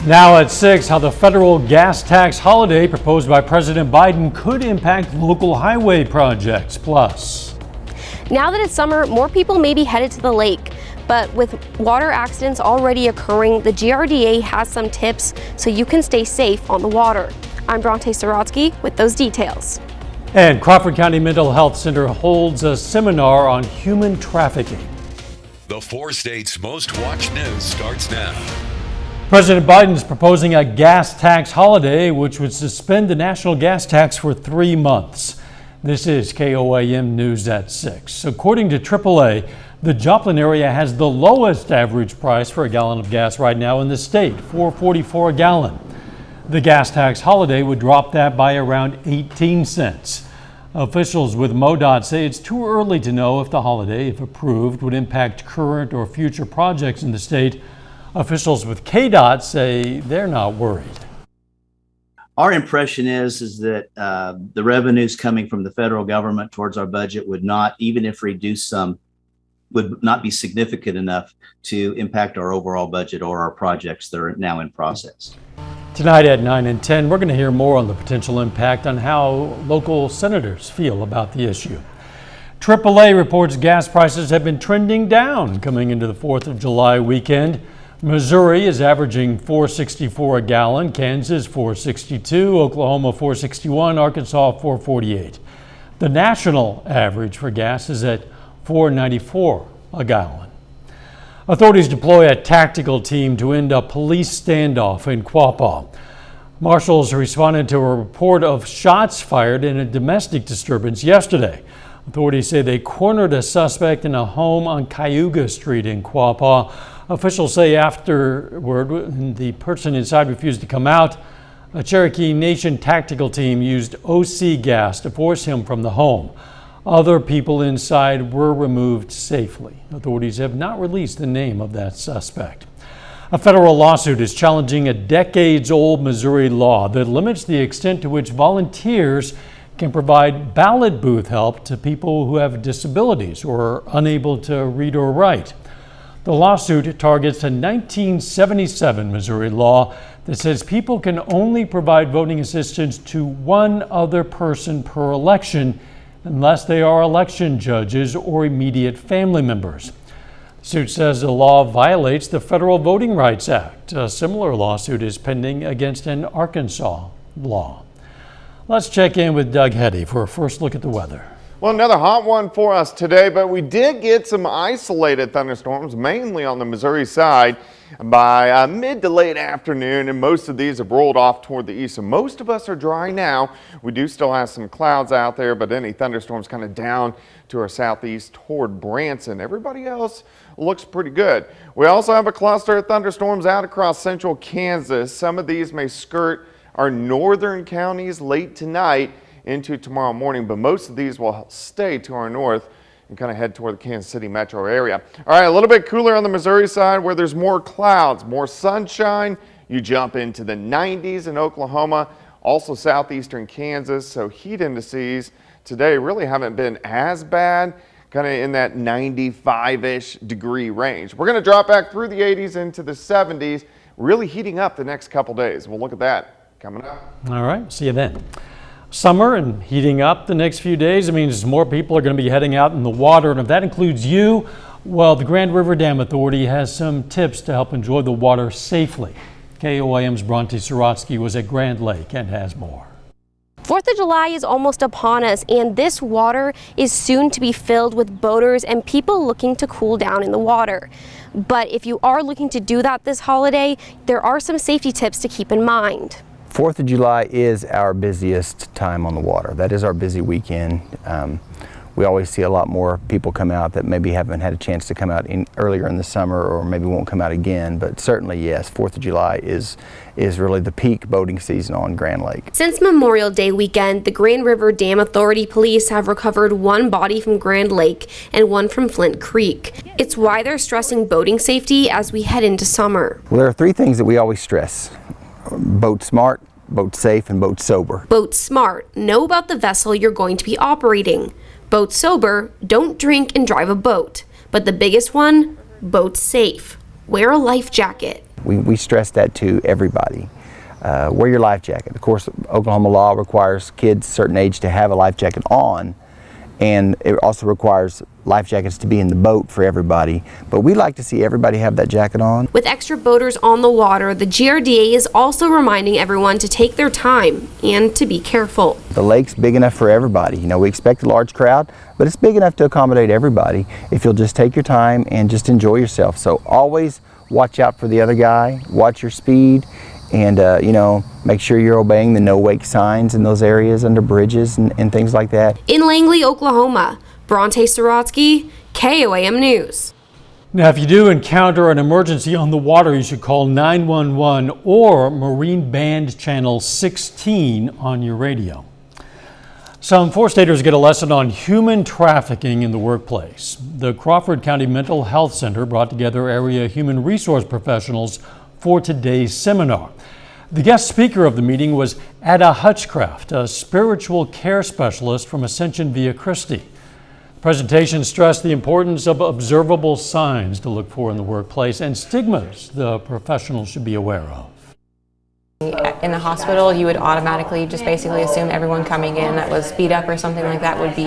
Now at 6, how the federal gas tax holiday proposed by President Biden could impact local highway projects. Plus, now that it's summer, more people may be headed to the lake. But with water accidents already occurring, the GRDA has some tips so you can stay safe on the water. I'm Bronte Sorotsky with those details. And Crawford County Mental Health Center holds a seminar on human trafficking. The 4 states' most watched news starts now. President Biden is proposing a gas tax holiday, which would suspend the national gas tax for 3 months. This is KOAM News at 6. According to AAA, the Joplin area has the lowest average price for a gallon of gas right now in the state, $4.44 a gallon. The gas tax holiday would drop that by around 18 cents. Officials with MoDOT say it's too early to know if the holiday, if approved, would impact current or future projects in the state. Officials with KDOT say they're not worried. Our impression is that the revenues coming from the federal government towards our budget would not, even if reduced some, would not be significant enough to impact our overall budget or our projects that are now in process. Tonight at 9 and 10, we're going to hear more on the potential impact on how local senators feel about the issue. AAA reports gas prices have been trending down coming into the 4th of July weekend. Missouri is averaging $4.64 a gallon, Kansas $4.62, Oklahoma $4.61, Arkansas $4.48. The national average for gas is at $4.94 a gallon. Authorities deploy a tactical team to end a police standoff in Quapaw. Marshals responded to a report of shots fired in a domestic disturbance yesterday. Authorities say they cornered a suspect in a home on Cayuga Street in Quapaw. Officials say afterward, when the person inside refused to come out, a Cherokee Nation tactical team used OC gas to force him from the home. Other people inside were removed safely. Authorities have not released the name of that suspect. A federal lawsuit is challenging a decades-old Missouri law that limits the extent to which volunteers can provide ballot booth help to people who have disabilities or are unable to read or write. The lawsuit targets a 1977 Missouri law that says people can only provide voting assistance to one other person per election unless they are election judges or immediate family members. The suit says the law violates the Federal Voting Rights Act. A similar lawsuit is pending against an Arkansas law. Let's check in with Doug Heddy for a first look at the weather. Well, another hot one for us today, but we did get some isolated thunderstorms, mainly on the Missouri side, by mid to late afternoon, and most of these have rolled off toward the east. So most of us are dry now. We do still have some clouds out there, but any thunderstorms kind of down to our southeast toward Branson. Everybody else looks pretty good. We also have a cluster of thunderstorms out across central Kansas. Some of these may skirt our northern counties late tonight into tomorrow morning, but most of these will stay to our north and kind of head toward the Kansas City metro area. All right, a little bit cooler on the Missouri side where there's more clouds, more sunshine. You jump into the 90s in Oklahoma, also southeastern Kansas. So heat indices today really haven't been as bad, kind of in that 95-ish degree range. We're going to drop back through the 80s into the 70s, really heating up the next couple days. We'll look at that coming up. All right, see you then. Summer and heating up the next few days. It means more people are going to be heading out in the water, and if that includes you, well, the Grand River Dam Authority has some tips to help enjoy the water safely. KOAM's Bronte Sorotsky was at Grand Lake and has more. 4th of July is almost upon us, and this water is soon to be filled with boaters and people looking to cool down in the water. But if you are looking to do that this holiday, there are some safety tips to keep in mind. 4th of July is our busiest time on the water. That is our busy weekend. We always see a lot more people come out that maybe haven't had a chance to come out earlier in the summer or maybe won't come out again. But certainly, yes, 4th of July is really the peak boating season on Grand Lake. Since Memorial Day weekend, the Grand River Dam Authority police have recovered one body from Grand Lake and one from Flint Creek. It's why they're stressing boating safety as we head into summer. Well, there are 3 things that we always stress: boat smart, boat safe, and boat sober. Boat smart, know about the vessel you're going to be operating. Boat sober, don't drink and drive a boat. But the biggest one, boat safe. Wear a life jacket. We stress that to everybody. Wear your life jacket. Of course, Oklahoma law requires kids a certain age to have a life jacket on, and it also requires life jackets to be in the boat for everybody. But we like to see everybody have that jacket on. With extra boaters on the water, the GRDA is also reminding everyone to take their time and to be careful. The lake's big enough for everybody. You know, we expect a large crowd, but it's big enough to accommodate everybody if you'll just take your time and just enjoy yourself. So always watch out for the other guy, watch your speed, and you know, make sure you're obeying the no wake signs in those areas under bridges and things like that. In Langley, Oklahoma, Bronte Sorotsky, KOAM News. Now, if you do encounter an emergency on the water, you should call 911 or Marine Band Channel 16 on your radio. Some 4-staters get a lesson on human trafficking in the workplace. The Crawford County Mental Health Center brought together area human resource professionals for today's seminar. The guest speaker of the meeting was Ada Hutchcraft, a spiritual care specialist from Ascension Via Christi. The presentation stressed the importance of observable signs to look for in the workplace and stigmas the professionals should be aware of. In the hospital, you would automatically just basically assume everyone coming in that was beat up or something like that would be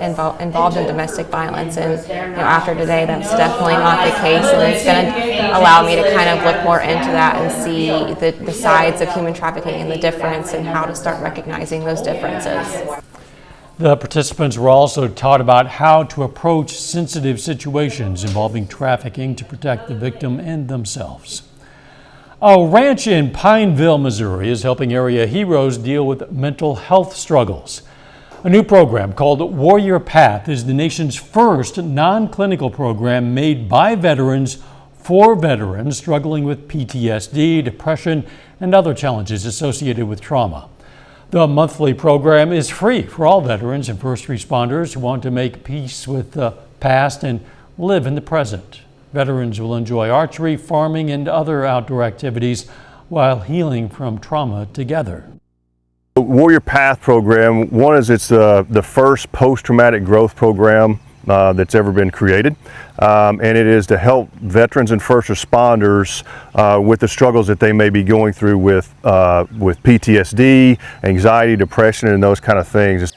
involved in domestic violence. And after today, that's definitely not the case. And it's going to allow me to kind of look more into that and see the sides of human trafficking and the difference and how to start recognizing those differences. The participants were also taught about how to approach sensitive situations involving trafficking to protect the victim and themselves. A ranch in Pineville, Missouri is helping area heroes deal with mental health struggles. A new program called Warrior Path is the nation's first non-clinical program made by veterans for veterans struggling with PTSD, depression, and other challenges associated with trauma. The monthly program is free for all veterans and first responders who want to make peace with the past and live in the present. Veterans will enjoy archery, farming, and other outdoor activities while healing from trauma together. The Warrior Path program, one is it's the first post-traumatic growth program that's ever been created, and it is to help veterans and first responders with the struggles that they may be going through with PTSD, anxiety, depression, and those kind of things.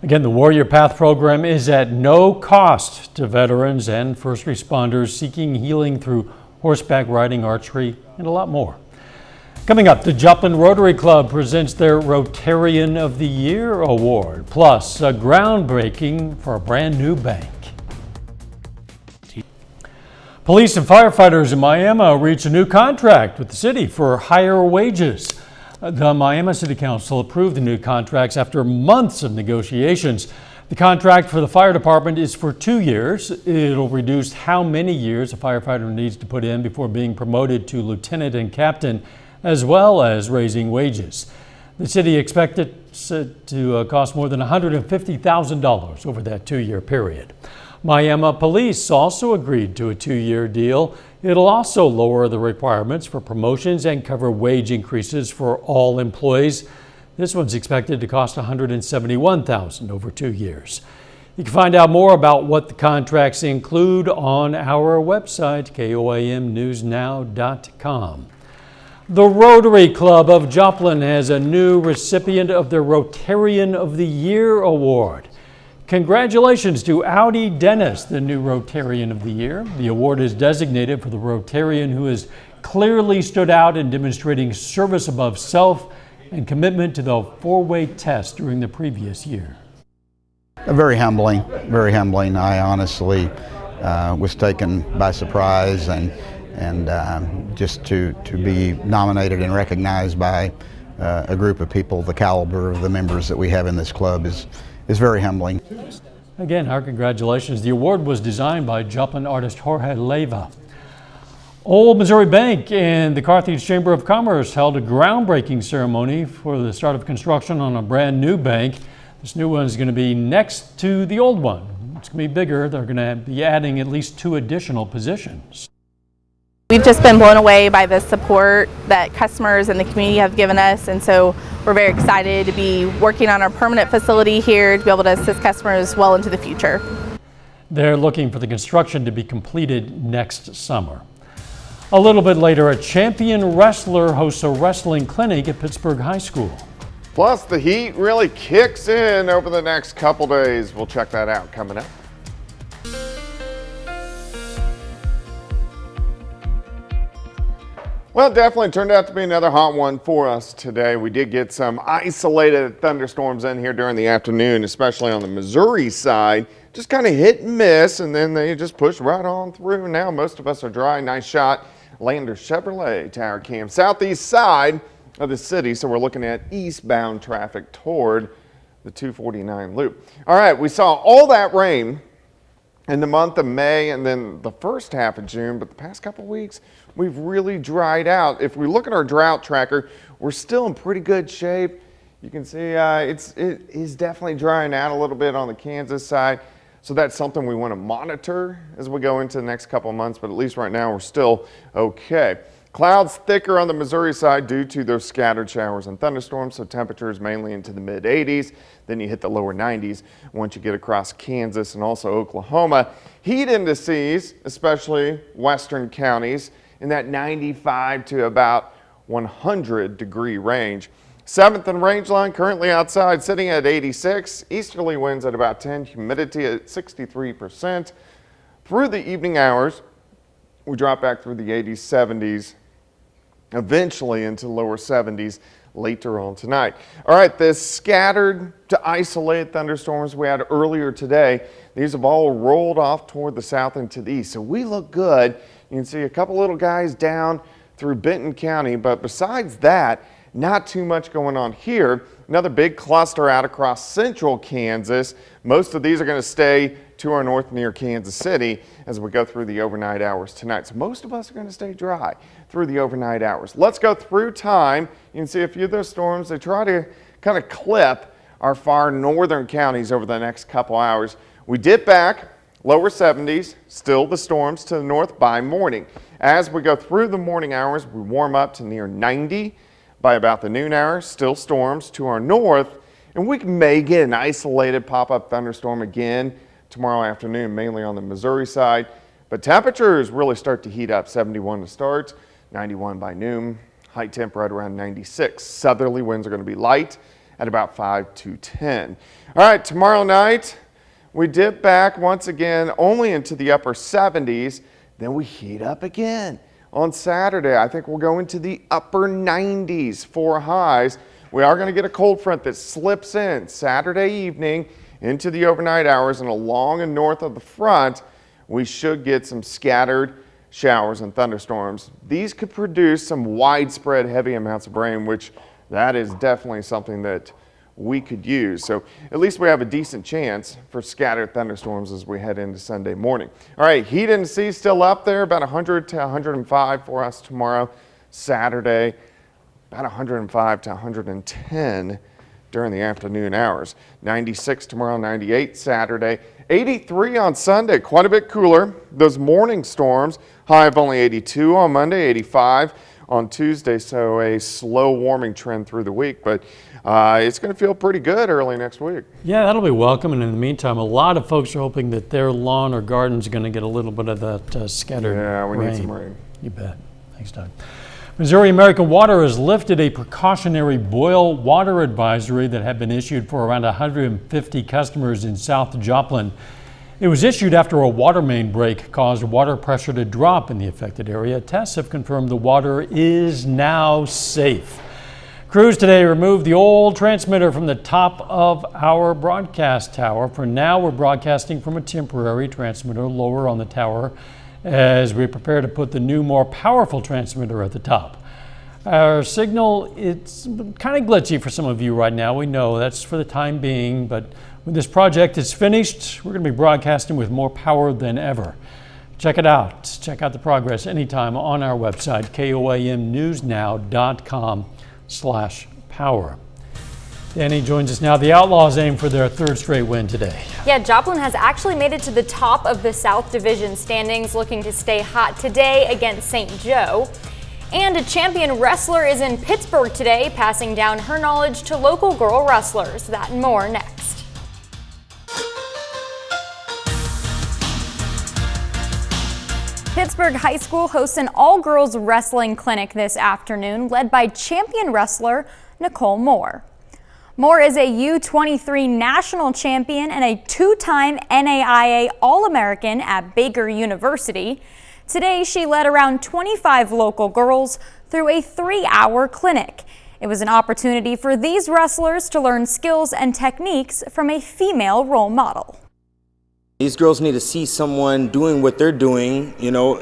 Again, the Warrior Path program is at no cost to veterans and first responders seeking healing through horseback riding, archery, and a lot more. Coming up, the Joplin Rotary Club presents their Rotarian of the Year Award, plus a groundbreaking for a brand new bank. Police and firefighters in Miami reached a new contract with the city for higher wages. The Miami City Council approved the new contracts after months of negotiations. The contract for the fire department is for 2 years. It'll reduce how many years a firefighter needs to put in before being promoted to lieutenant and captain, as well as raising wages. The city expects it to cost more than $150,000 over that 2-year period. Miami Police also agreed to a 2-year deal. It'll also lower the requirements for promotions and cover wage increases for all employees. This one's expected to cost $171,000 over 2 years. You can find out more about what the contracts include on our website, KOAMnewsnow.com. The Rotary Club of Joplin has a new recipient of the Rotarian of the Year Award. Congratulations to Audi Dennis, the new Rotarian of the Year. The award is designated for the Rotarian who has clearly stood out in demonstrating service above self and commitment to the 4-way test during the previous year. Very humbling, very humbling. I honestly was taken by surprise, and just to be nominated and recognized by a group of people the caliber of the members that we have in this club is very humbling. Again, our congratulations. The award was designed by Joplin artist Jorge Leyva. Old Missouri Bank and the Carthage Chamber of Commerce held a groundbreaking ceremony for the start of construction on a brand new bank. This new one is going to be next to the old one. It's going to be bigger. They're going to be adding at least 2 additional positions. We've just been blown away by the support that customers and the community have given us, and so we're very excited to be working on our permanent facility here to be able to assist customers well into the future. They're looking for the construction to be completed next summer. A little bit later, a champion wrestler hosts a wrestling clinic at Pittsburgh High School. Plus, the heat really kicks in over the next couple days. We'll check that out coming up. Well, it definitely turned out to be another hot one for us today. We did get some isolated thunderstorms in here during the afternoon, especially on the Missouri side. Just kind of hit and miss, and then they just pushed right on through. Now most of us are dry. Nice shot. Lander Chevrolet Tower Cam, southeast side of the city. So we're looking at eastbound traffic toward the 249 loop. All right, we saw all that rain in the month of May and then the first half of June, but the past couple weeks, we've really dried out. If we look at our drought tracker, we're still in pretty good shape. You can see it is definitely drying out a little bit on the Kansas side. So that's something we want to monitor as we go into the next couple of months, but at least right now we're still okay. Clouds thicker on the Missouri side due to those scattered showers and thunderstorms, so temperatures mainly into the mid 80s. Then you hit the lower 90s once you get across Kansas and also Oklahoma. Heat indices, especially western counties, in that 95 to about 100 degree range. 7th and range line currently outside sitting at 86. Easterly winds at about 10, humidity at 63%. Through the evening hours, we drop back through the 80s, 70s, eventually into lower 70s later on tonight. All right, the scattered to isolated thunderstorms we had earlier today, these have all rolled off toward the south and to the east. So we look good. You can see a couple little guys down through Benton County, but besides that, not too much going on here. Another big cluster out across central Kansas. Most of these are going to stay to our north near Kansas City as we go through the overnight hours tonight. So most of us are going to stay dry through the overnight hours. Let's go through time. You can see a few of those storms. They try to kind of clip our far northern counties over the next couple hours. We dip back, lower 70s, still the storms to the north by morning. As we go through the morning hours, we warm up to near 90. By about the noon hour, still storms to our north, and we may get an isolated pop-up thunderstorm again tomorrow afternoon, mainly on the Missouri side. But temperatures really start to heat up. 71 to start, 91 by noon, high temp right around 96. Southerly winds are going to be light at about 5 to 10. All right, tomorrow night, we dip back once again only into the upper 70s, then we heat up again. On Saturday, I think we'll go into the upper 90s for highs. We are going to get a cold front that slips in Saturday evening into the overnight hours, and along and north of the front, we should get some scattered showers and thunderstorms. These could produce some widespread heavy amounts of rain, which that is definitely something that we could use. So at least we have a decent chance for scattered thunderstorms as we head into Sunday morning. All right, heat indices still up there, about 100 to 105 for us tomorrow. Saturday, about 105 to 110 during the afternoon hours. 96 tomorrow, 98 Saturday, 83 on Sunday, quite a bit cooler. Those morning storms, high of only 82 on Monday, 85 on Tuesday, so a slow warming trend through the week, but it's going to feel pretty good early next week. Yeah, that'll be welcome. And in the meantime, a lot of folks are hoping that their lawn or garden's going to get a little bit of that scattered rain. Yeah, we need some rain. You bet. Thanks, Doug. Missouri American Water has lifted a precautionary boil water advisory that had been issued for around 150 customers in South Joplin. It was issued after a water main break caused water pressure to drop in the affected area. Tests have confirmed the water is now safe. Crews today removed the old transmitter from the top of our broadcast tower. For now, we're broadcasting from a temporary transmitter lower on the tower as we prepare to put the new, more powerful transmitter at the top. Our signal, it's kind of glitchy for some of you right now. We know that's for the time being, but when this project is finished, we're going to be broadcasting with more power than ever. Check it out. Check out the progress anytime on our website, koamnewsnow.com/power. Danny joins us now. The Outlaws aim for their third straight win today. Yeah, Joplin has actually made it to the top of the South Division standings, looking to stay hot today against St. Joe. And a champion wrestler is in Pittsburgh today, passing down her knowledge to local girl wrestlers. That and more next. Pittsburgh Pittsburgh High School hosts an all-girls wrestling clinic this afternoon, led by champion wrestler Nicole Moore. Moore is a U23 national champion and a two-time NAIA All-American at Baker University. Today, she led around 25 local girls through a 3-hour clinic. It was an opportunity for these wrestlers to learn skills and techniques from a female role model. These girls need to see someone doing what they're doing, you know,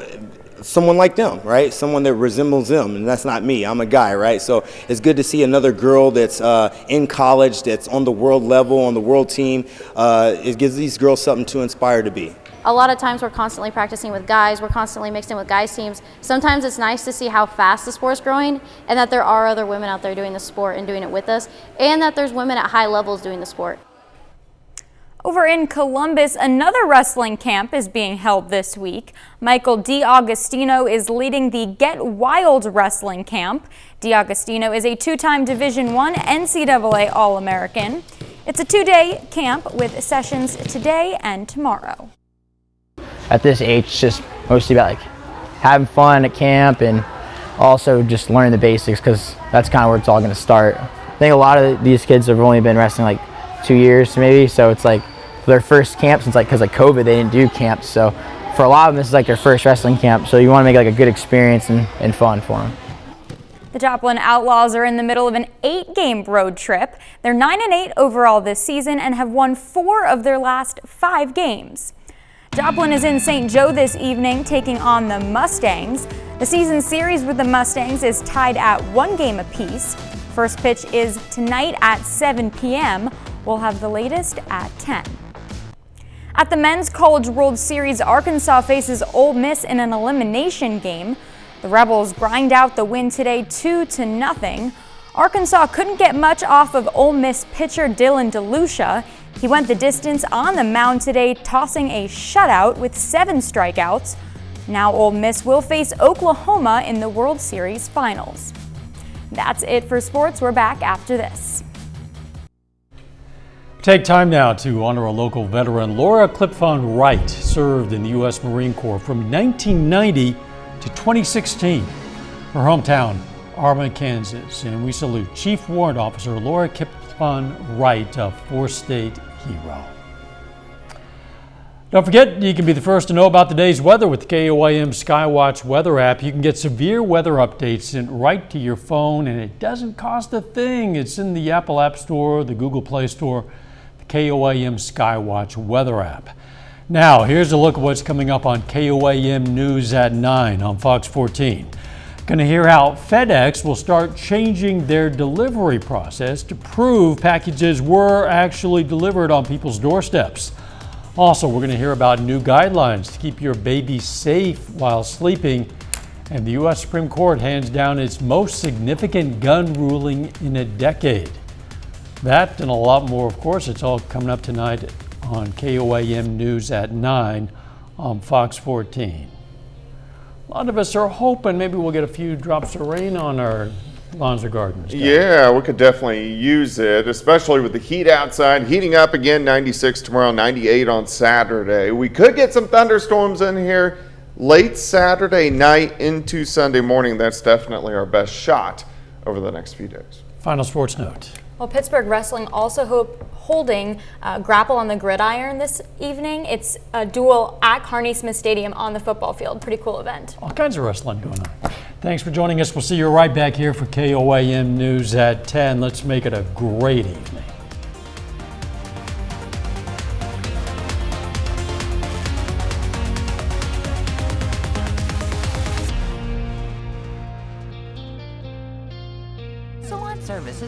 someone like them, right? Someone that resembles them, and that's not me. I'm a guy, right? So it's good to see another girl that's in college, that's on the world level, on the world team. It gives these girls something to inspire to be. A lot of times we're constantly practicing with guys, we're constantly mixed in with guys teams. Sometimes it's nice to see how fast the sport's growing and that there are other women out there doing the sport and doing it with us, and that there's women at high levels doing the sport. Over in Columbus, another wrestling camp is being held this week. Michael DiAugustino is leading the Get Wild Wrestling Camp. DiAugustino is a two-time Division I NCAA All-American. It's a 2-day camp with sessions today and tomorrow. At this age, it's just mostly about like having fun at camp and also just learning the basics, because that's kind of where it's all going to start. I think a lot of these kids have only been wrestling like 2 years maybe, so it's like their first camp since because of COVID they didn't do camps, so for a lot of them this is like their first wrestling camp, so you want to make like a good experience and fun for them. The Joplin Outlaws are in the middle of an 8-game road trip. They're 9-8 overall this season and have won 4 of their last 5 games. Joplin is in St. Joe this evening taking on the Mustangs. The season series with the Mustangs is tied at 1 game apiece. First pitch is tonight at 7 p.m. We'll have the latest at 10. At the Men's College World Series, Arkansas faces Ole Miss in an elimination game. The Rebels grind out the win today 2-0. Arkansas couldn't get much off of Ole Miss pitcher Dylan DeLucia. He went the distance on the mound today, tossing a shutout with 7 strikeouts. Now Ole Miss will face Oklahoma in the World Series Finals. That's it for sports. We're back after this. Take time now to honor a local veteran. Laura Clipfond Wright served in the U.S. Marine Corps from 1990 to 2016. Her hometown, Arma, Kansas. And we salute Chief Warrant Officer Laura Clipfond Wright, a 4-state hero. Don't forget, you can be the first to know about the day's weather with the KOAM Skywatch weather app. You can get severe weather updates sent right to your phone, and it doesn't cost a thing. It's in the Apple App Store, the Google Play Store, the KOAM Skywatch weather app. Now, here's a look at what's coming up on KOAM News at 9 on Fox 14. Going to hear how FedEx will start changing their delivery process to prove packages were actually delivered on people's doorsteps. Also, we're going to hear about new guidelines to keep your baby safe while sleeping. And the U.S. Supreme Court hands down its most significant gun ruling in a decade. That and a lot more, of course, it's all coming up tonight on KOAM News at 9 on Fox 14. A lot of us are hoping maybe we'll get a few drops of rain on our lawns or gardens. Yeah, we could definitely use it, especially with the heat outside. Heating up again, 96 tomorrow, 98 on Saturday. We could get some thunderstorms in here late Saturday night into Sunday morning. That's definitely our best shot over the next few days. Final sports note. Well, Pittsburgh Wrestling also holding Grapple on the Gridiron this evening. It's a duel at Carney Smith Stadium on the football field. Pretty cool event. All kinds of wrestling going on. Thanks for joining us. We'll see you right back here for KOAM News at 10. Let's make it a great evening. Salon services.